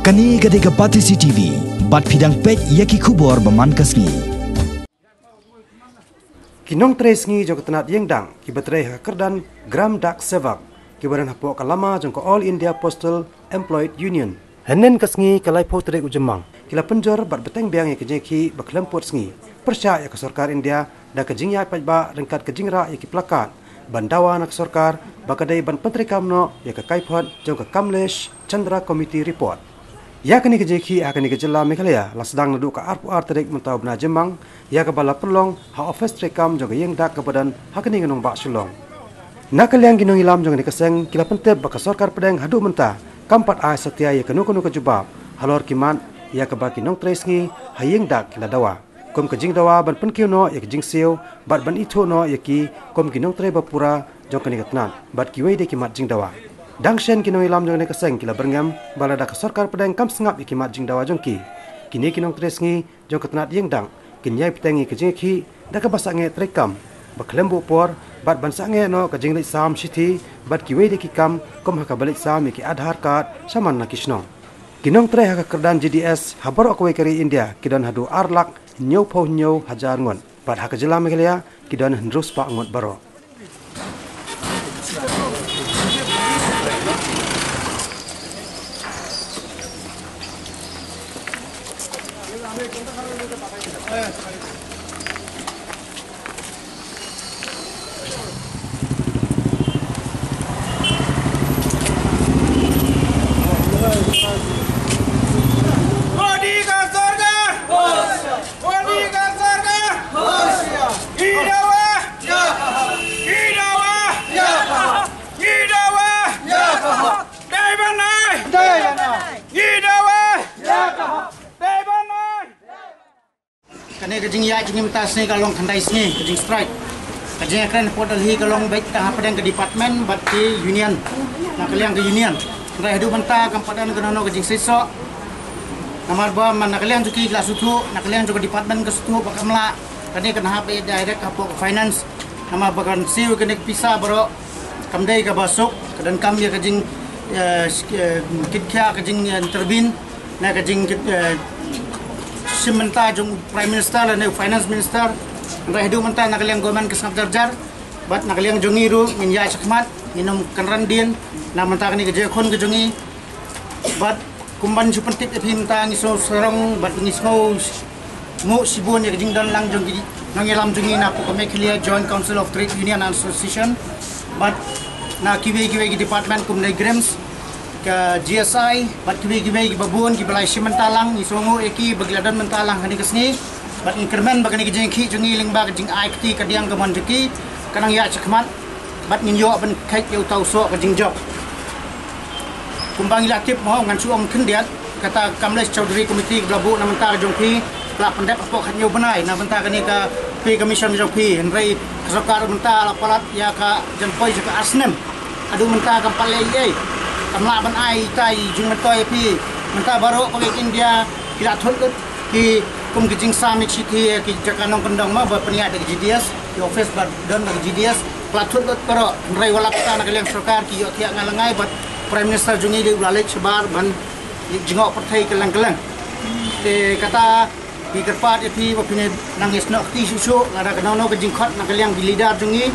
Kani gade ka Pati CCTV, bat pidang pet yaki kubor baman kasngi. Kinong tres ngi jong ketenat yengdang ki betrei kerdan gram dak sevak ki badan hapok kalama jong ko All India Postal Employed Union. Henen kasngi kalai potre ujemang kila penjor bat beteng biang ya kejeki baklempot sngi persya ya ke sarkar India da kejing ya pajba rengkat kejingra ya ki plakat bandawa nak sarkar bakadai ban pentri kamno ya ke kaipot jong ke Kamlesh Chandra Committee report. Ya kini kejeki akan dikejela Meghalaya la sedang nadu ka arpu arterik mentau bena jemang ya ke bala perlong ha office trekam jong yeng dak ke badan ha kini ngenong bak sulong. Nakaliang ginong ilam jong dikeseng kila pentep baka sarkar pedeng hadu mentah kampat ai setia ya kenu ke jubab halor kiman ya ke baki nong tres ngi ha yeng dak kila dawa. Kom kejing dawa ban penkiu no ya kejing siu bat ban itu no ya ki kom ginong tre bapura jong kini ketnan bat kiwei de kimat jing dawa. Dangshen kinong ilam jong nekeseng kila berngam bala dak sarkar pedeng kam sengap ya kimat jing dawa jong ki. Kini kinong tres ngi jong ketnat yeng dang kinyai petengi kejing ki dak basak nge trekam baklembu por bat ban sange no kejing lek sam siti bat kiwei de kikam kom ha ka balik sam ya ki Aadhaar card saman na kisno. Kinong tre ha kerdan GDS habar akwe kari India kidan hadu arlak nyau pau nyau hajar ngon bat ha kejela Meghalaya kidan hendrus pa ngot baro. Kene kejing ya kejing mentas ni kalong kandai sini kejing strike kejing akan portal hi kalong baik dah padang ke department bat ke union nak kaliang ke union kena hidup mentah kampadan kena no kejing sesok namar ba man nak kaliang juki kelas sutu nak kaliang juga department ke sutu bakamla kene kena HP direct apok finance nama bakan siu kene pisah bro kamdai ke basuk kedan kam ya kejing kitkia kejing terbin na kejing Simenta jong Prime Minister dan Finance Minister rai hidup mentah nak kaliang government kesap jarjar bat nak kaliang jongi ru minja sakmat minum kanrandin na mentah ni kerja kon kejongi bat kumban supentik epi mentah ngiso serong bat ngismo mu sibun ya kejing dan lang jongi nangilam jongi na pok Meghalaya Joint Council of Trade Union and Association bat na kiwi department kumnai grams ke GSI bat kiwi ki babun ki balai simentalang ni songo eki bagiladan mentalang hani kesni bat increment bagani kejing ki jungi lingba kejing IT kadiang ke manjuki kanang ya cekmat bat ninyo ban kait yau tau so kejing job kumbang ilatip mo ngan suong kendiat kata Kamlesh Chaudhary Committee blabu na mentar jongki la pendep apok hanyo benai na mentar kani ka pay commission jongki henrei kesokar mentar apalat ya ka janpoi juga asnem adu mentar kampalai ei kamla ban ai tai jung mentoi pi mentah baru pagi India kila thot ki kum kejing samik city ki jakanong kendang ma ba peniat de GDS ki office bar dan de GDS kila thot pero rai wala kita nak kalian sarkar ki yo tiak ngalangai bat Prime Minister jungi de ulalek sebar ban jingok pertai kelang-kelang de kata di kerpat pi ba pini nangis nok ti susu ngada kenano kejing khot nak kalian di leader jungi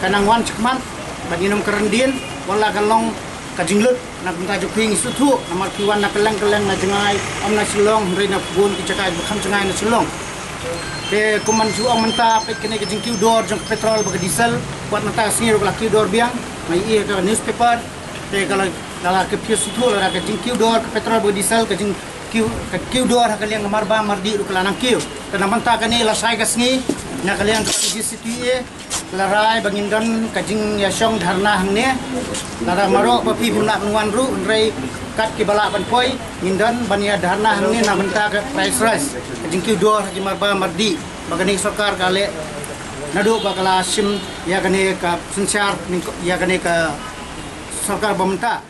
kanang wan cekman baginum kerendin wala kalong kajing lut nak minta juping sutu namar kiwan nak keleng na jengai am na silong ri na bun ki cakai bukan jengai na silong de kuman suang menta pe kene kajing kiu dor jong petrol bagi diesel buat menta sini ro kiu dor biang mai ia ke newspaper de kalau ke piu sutu la kajing kiu dor ke petrol bagi diesel kajing kiu dor kalian namar ba mardi ro kelanang kiu kana menta kene la sai kasni na kalian ke situ e larai bangindan kajing yasong dharna hangne lara marok bapi bimla nuan ru unrei kat ki bala ban poi ngindan bania dharna hangne na benta ke price rise kajing ki dor haji marba mardi bagani sarkar kale nadu bakala sim ya kane ka sensyar ya kane ka sarkar bamta